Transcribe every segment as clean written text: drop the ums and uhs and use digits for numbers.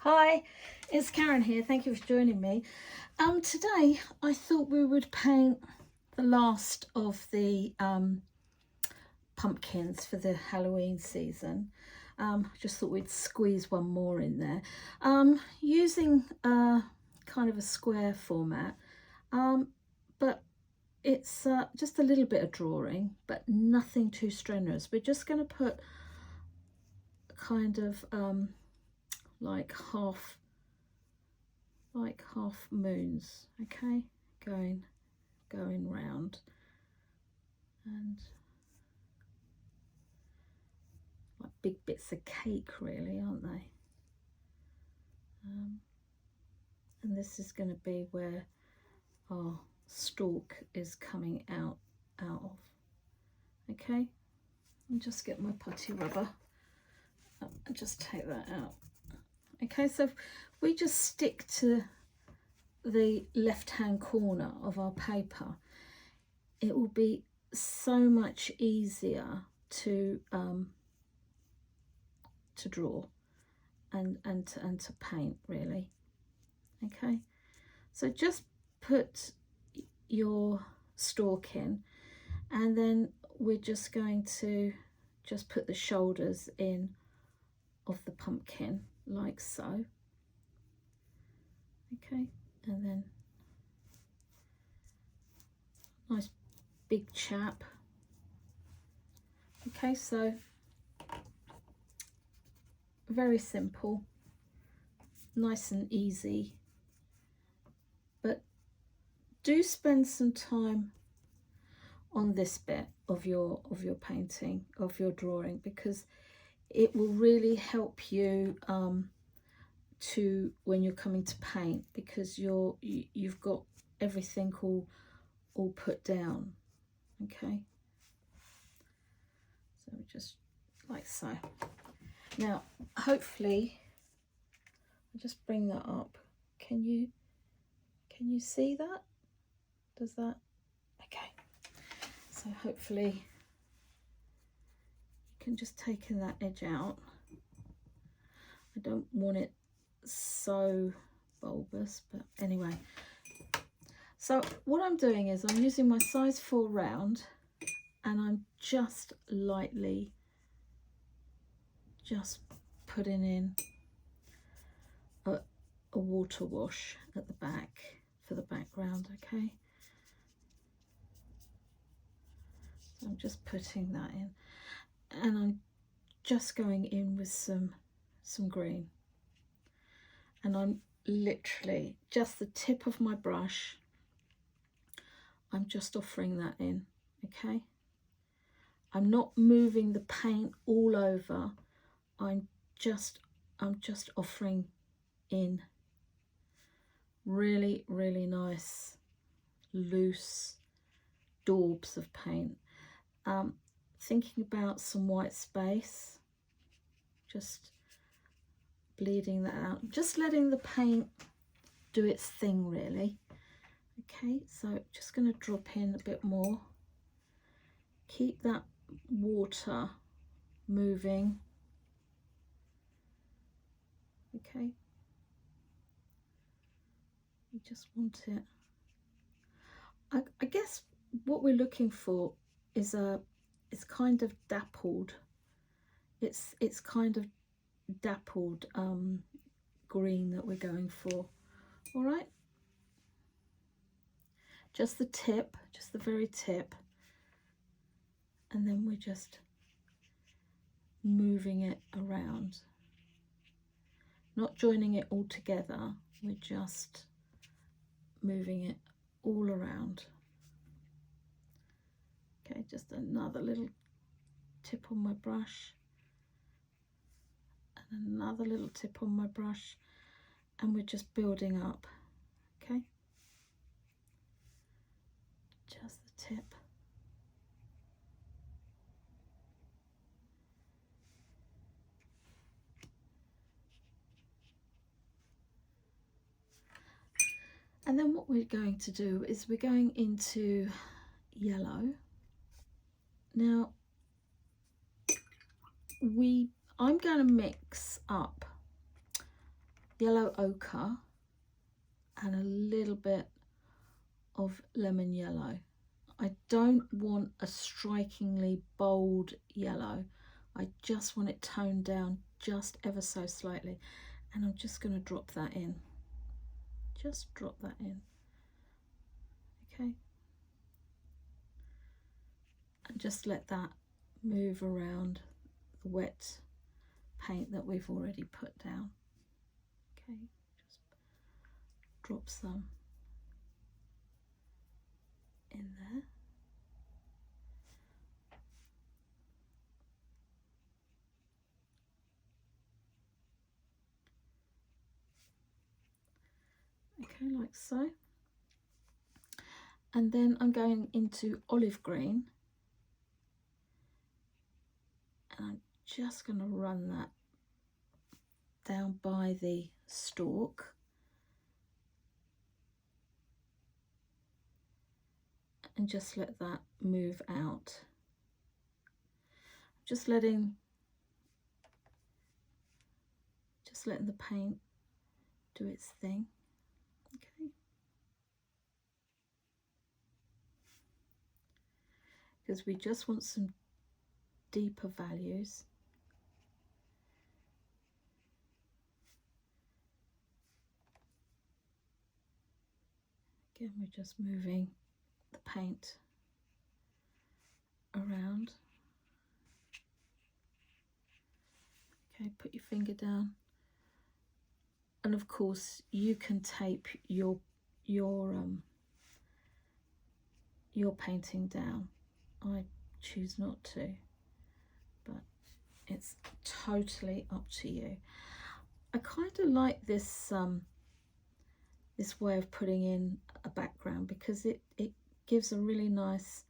Hi, it's Karen here. Thank you for joining me. Today I thought we would paint the last of the pumpkins for the Halloween season. Just thought we'd squeeze one more in there. Using kind of a square format, but it's just a little bit of drawing, but nothing too strenuous. We're just going to put kind of like half moons, okay, going round, and like big bits of cake really, aren't they? And this is going to be where our stalk is coming out of. Okay, and just get my putty rubber and just take that out. Okay, so we just stick to the left hand corner of our paper, it will be so much easier to draw and to paint really. Okay, so just put your stalk in, and then we're just going to just put the shoulders in of the pumpkin like so. Okay, and then nice big chap. Okay, so very simple, nice and easy, but do spend some time on this bit of your painting, of your drawing, because it will really help you to when you're coming to paint, because you've got everything all put down. Okay, so just like so. Now hopefully I'll just bring that up. Can you see that? Does that? Okay, so hopefully you can just take that edge out. I don't want it so bulbous, but anyway. So what I'm doing is I'm using my size 4 round, and I'm just lightly just putting in a water wash at the back for the background. Okay, so I'm just putting that in, and I'm just going in with some green, and I'm literally just the tip of my brush, I'm just offering that in. Okay, I'm not moving the paint all over, I'm just offering in really nice loose daubs of paint. Thinking about some white space, just bleeding that out, just letting the paint do its thing really. Okay, so just going to drop in a bit more, keep that water moving. Okay, you just want it, I guess what we're looking for is it's kind of dappled, it's kind of dappled green that we're going for. All right, just the tip, just the very tip, and then we're just moving it around, not joining it all together, we're just moving it all around. Okay, just another little tip on my brush, and another little tip on my brush, and we're just building up. Okay, just the tip. And then what we're going to do is we're going into yellow. Now I'm going to mix up yellow ochre and a little bit of lemon yellow. I don't want a strikingly bold yellow. I just want it toned down just ever so slightly. And I'm just going to drop that in. Just drop that in. Okay. And just let that move around the wet paint that we've already put down. Okay, just drop some in there. Okay, like so. And then I'm going into olive green, and I'm just going to run that down by the stalk and just let that move out. Just letting the paint do its thing. Okay. Because we just want some deeper values. Again, we're just moving the paint around. Okay, put your finger down. And of course, you can tape your painting down. I choose not to, but it's totally up to you. I kind of like this this way of putting in a background because it gives a really nice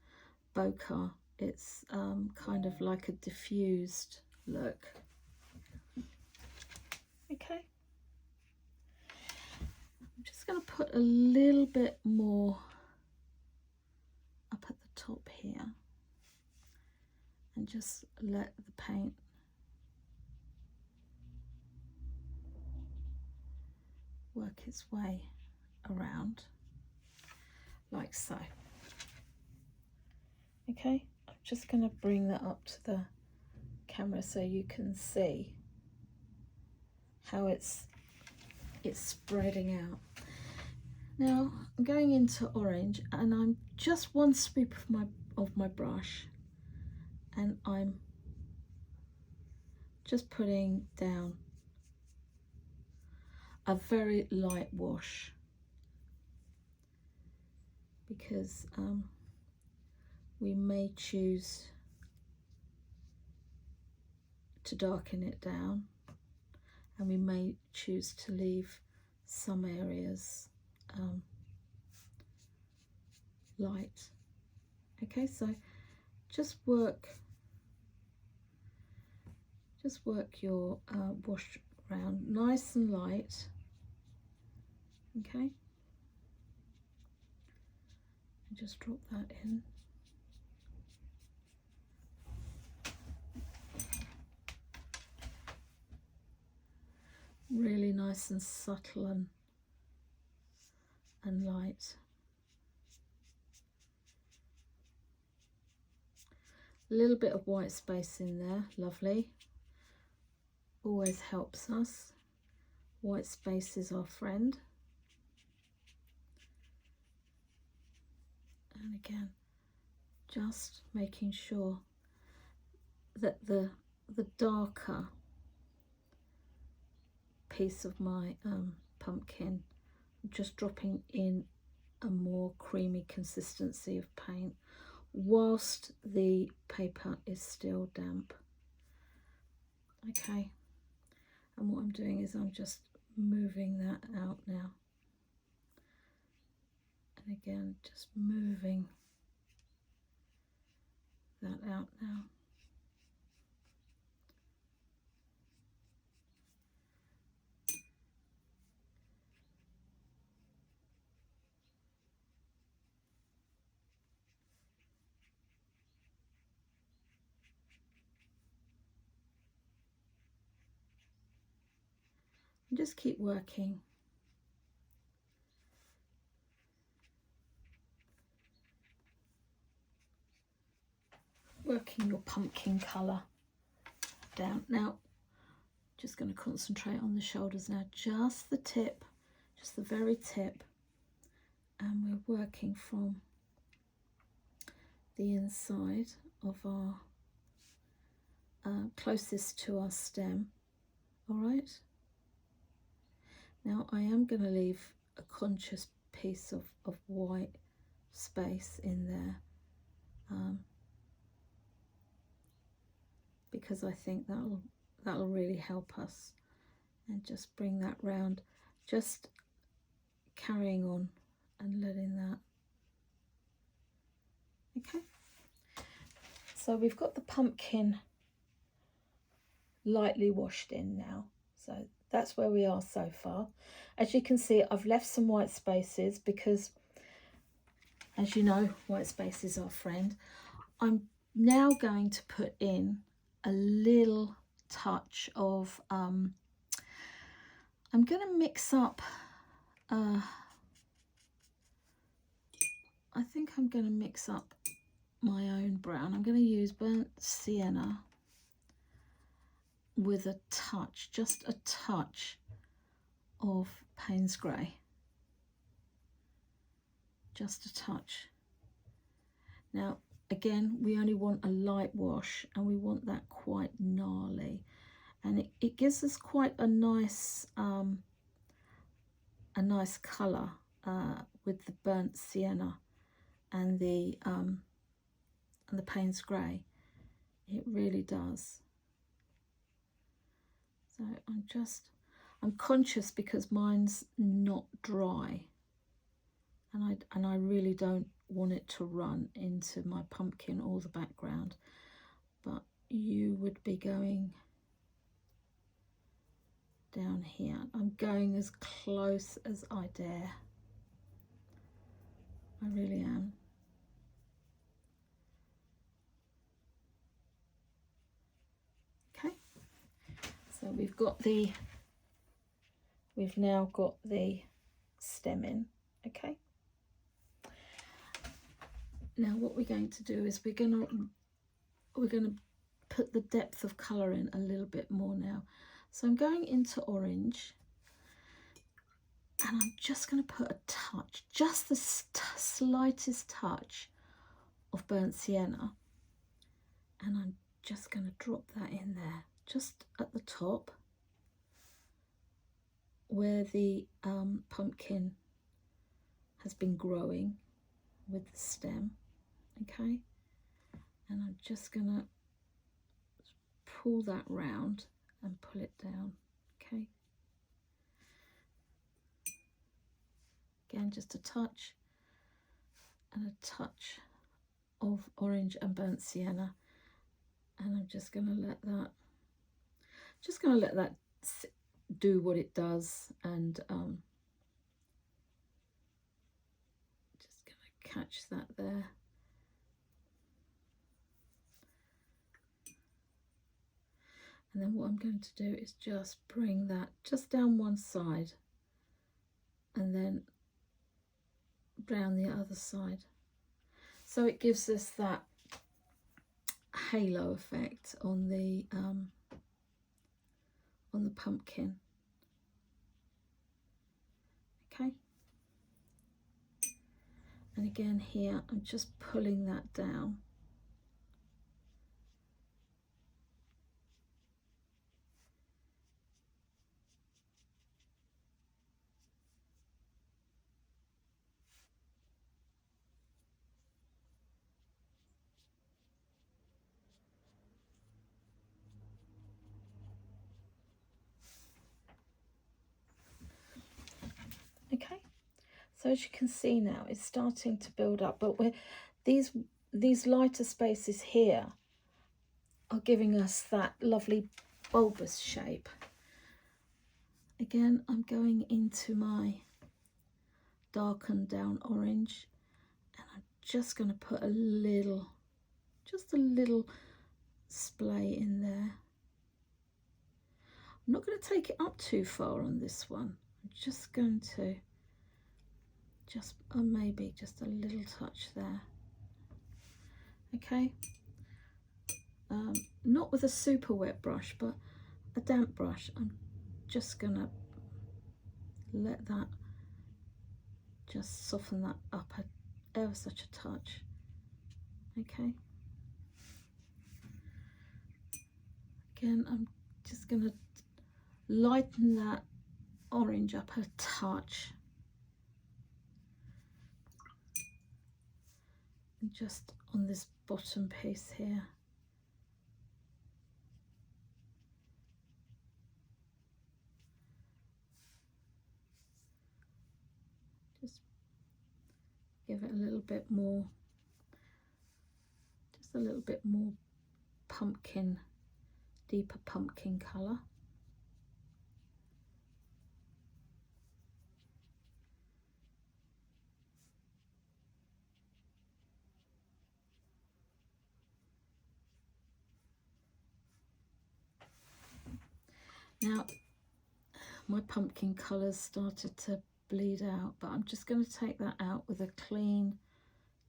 bokeh. It's kind of like a diffused look. Okay. I'm just going to put a little bit more up at the top here and just let the paint work its way around like so. Okay, I'm just going to bring that up to the camera so you can see how it's spreading out. Now I'm going into orange, and I'm just one swoop of my brush, and I'm just putting down a very light wash because we may choose to darken it down, and we may choose to leave some areas light. Okay, so just work your wash around nice and light. Okay, and just drop that in. Really nice and subtle and light. A little bit of white space in there, lovely. Always helps us. White space is our friend. And again, just making sure that the darker piece of my pumpkin, just dropping in a more creamy consistency of paint whilst the paper is still damp. Okay, and what I'm doing is I'm just moving that out now, and again just moving that out now. and just keep working. Working your pumpkin colour down. Now, just going to concentrate on the shoulders now, just the tip, just the very tip, and we're working from the inside of our closest to our stem. All right. Now I am going to leave a conscious piece of white space in there, because I think that'll really help us, and just bring that round, just carrying on and letting that. Okay, so we've got the pumpkin lightly washed in now, so that's where we are so far. As you can see, I've left some white spaces because, as you know, white space is our friend. I'm now going to put in a little touch of I'm going to mix up I think I'm going to mix up my own brown. I'm going to use burnt sienna with a touch, just a touch of Payne's grey, just a touch. Now again, we only want a light wash, and we want that quite gnarly, and it gives us quite a nice colour with the burnt sienna and the Payne's grey. It really does. So I'm conscious because mine's not dry, and I really don't want it to run into my pumpkin or the background, but you would be going down here. I'm going as close as I dare. I really am. Okay, so we've now got the stem in. Okay, now what we're going to do is we're going to put the depth of colour in a little bit more now. So I'm going into orange, and I'm just going to put a touch, just the slightest touch of burnt sienna, and I'm just going to drop that in there, just at the top where the pumpkin has been growing with the stem. Okay, and I'm just going to pull that round and pull it down. Okay, again, just a touch and a touch of orange and burnt sienna, and I'm just going to let that do what it does, and just going to catch that there. And then what I'm going to do is just bring that just down one side, and then down the other side, so it gives us that halo effect on the pumpkin. Okay, and again here I'm just pulling that down. Okay, so as you can see now, it's starting to build up, but these lighter spaces here are giving us that lovely bulbous shape. Again, I'm going into my darkened down orange, and I'm just going to put just a little splay in there. I'm not going to take it up too far on this one. I'm just going to maybe just a little touch there. Okay, not with a super wet brush, but a damp brush. I'm just going to let that just soften that up ever such a touch. Okay, again, I'm just going to lighten that orange up a touch, and just on this bottom piece here. Just give it a little bit more, just a little bit more pumpkin, deeper pumpkin colour. Now my pumpkin colours started to bleed out, but I'm just going to take that out with a clean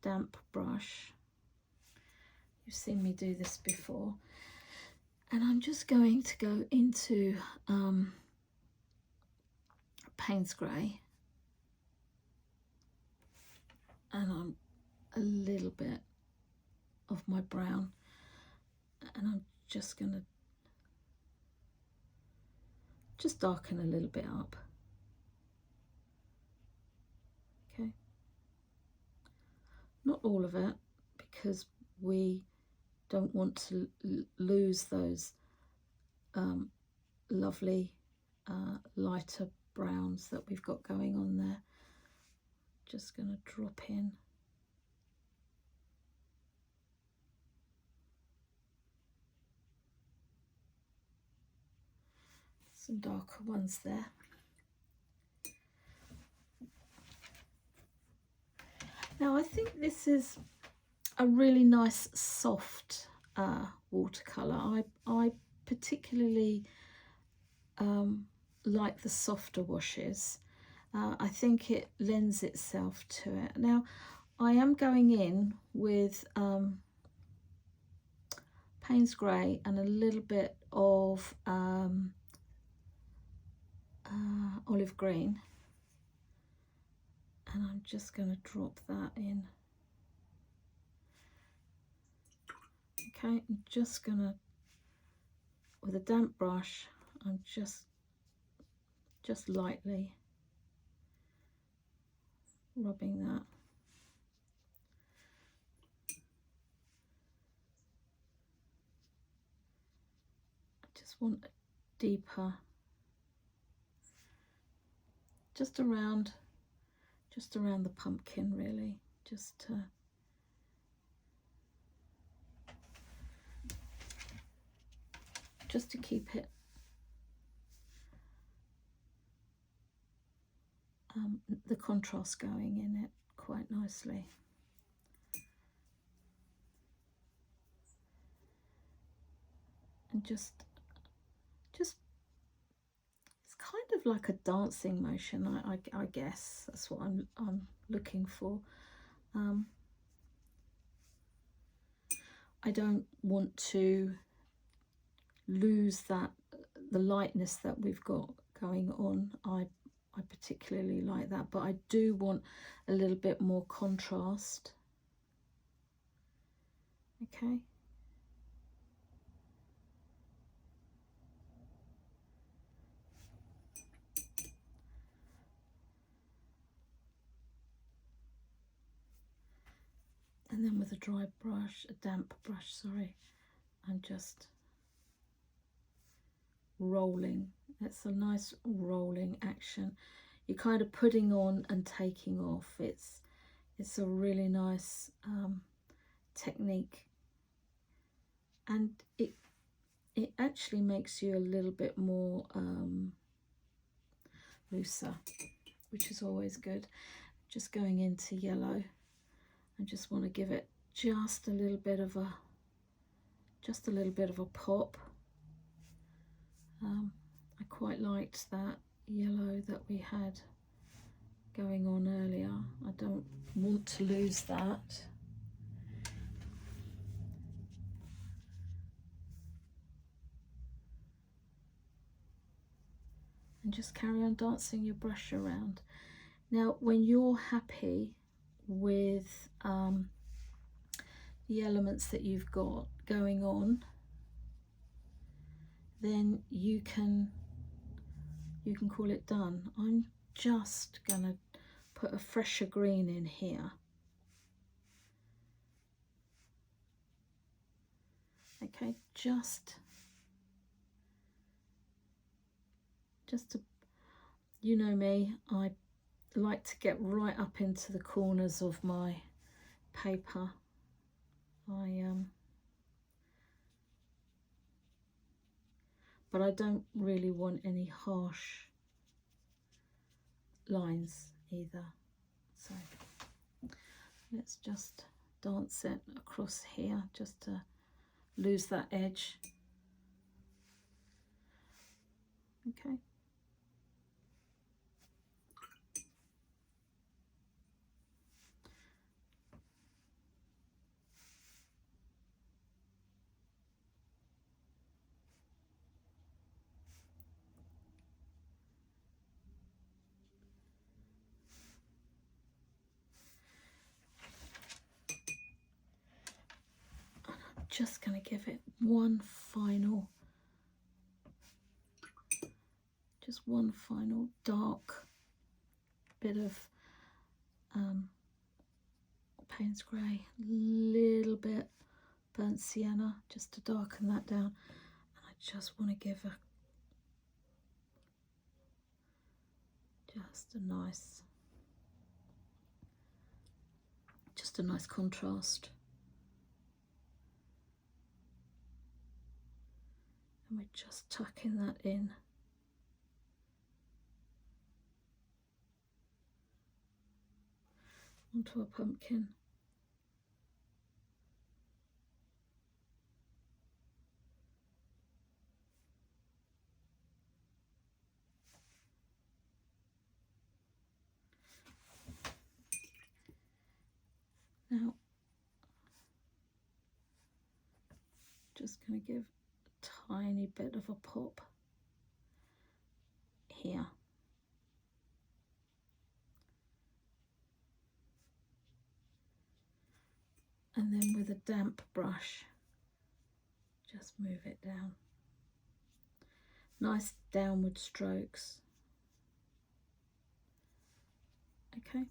damp brush. You've seen me do this before, and I'm just going to go into Payne's Grey, and I'm a little bit of my brown, and I'm just going to just darken a little bit up. Okay, not all of it, because we don't want to lose those lovely lighter browns that we've got going on there. Just going to drop in some darker ones there. Now I think this is a really nice soft watercolour. I particularly like the softer washes. I think it lends itself to it. Now I am going in with Payne's Grey and a little bit of olive green, and I'm just going to drop that in. Okay, I'm just going to, with a damp brush, I'm just lightly rubbing that. I just want a deeper, just around the pumpkin, really, just to keep it the contrast going in it quite nicely. And just it's kind of like a dancing motion, I guess that's what I'm looking for. I don't want to lose the lightness that we've got going on. I particularly like that, but I do want a little bit more contrast. Okay. And then with a dry brush, a damp brush, sorry, I'm just rolling. It's a nice rolling action. You're kind of putting on and taking off. It's a really nice technique, and it actually makes you a little bit more looser, which is always good. Just going into yellow, I just want to give it just a little bit of a pop. I quite liked that yellow that we had going on earlier. I don't want to lose that. And just carry on dancing your brush around. Now, when you're happy with the elements that you've got going on, then you can call it done. I'm just gonna put a fresher green in here. Okay, just to, you know me, I like to get right up into the corners of my paper. But I don't really want any harsh lines either. So let's just dance it across here just to lose that edge. Okay. Just going to give it one final dark bit of Payne's grey, little bit burnt sienna, just to darken that down. And I just want to give just a nice contrast. And we're just tucking that in. Onto a pumpkin. Now, just going to give a tiny bit of a pop here. And then with a damp brush, just move it down. Nice downward strokes. Okay.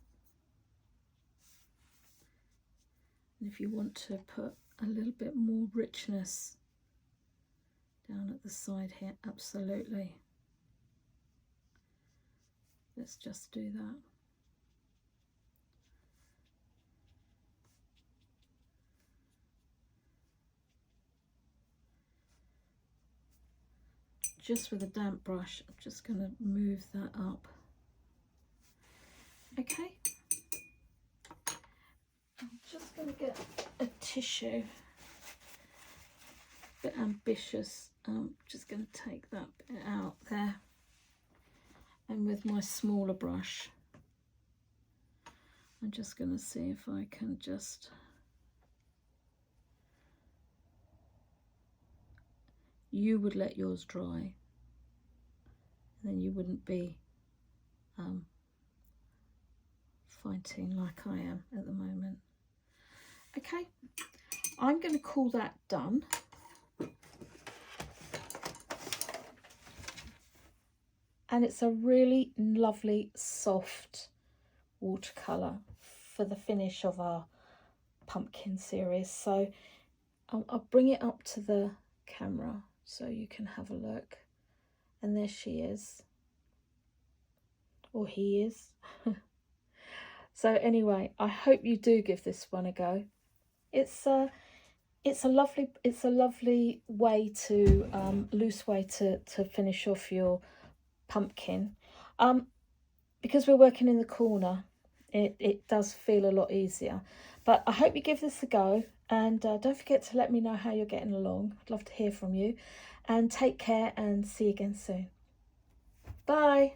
And if you want to put a little bit more richness down at the side here, absolutely. Let's just do that. Just with a damp brush, I'm just going to move that up. Okay. I'm just going to get a tissue, a bit ambitious. I'm just going to take that bit out there. And with my smaller brush, I'm just going to see if I can just you would let yours dry, and then you wouldn't be fighting like I am at the moment. Okay, I'm going to call that done. And it's a really lovely soft watercolour for the finish of our pumpkin series. So I'll bring it up to the camera so you can have a look. And there she is, or he is. So anyway, I hope you do give this one a go. It's a lovely way to loose way to finish off your pumpkin. Because we're working in the corner, it does feel a lot easier. But I hope you give this a go, and don't forget to let me know how you're getting along. I'd love to hear from you, and take care and see you again soon. Bye.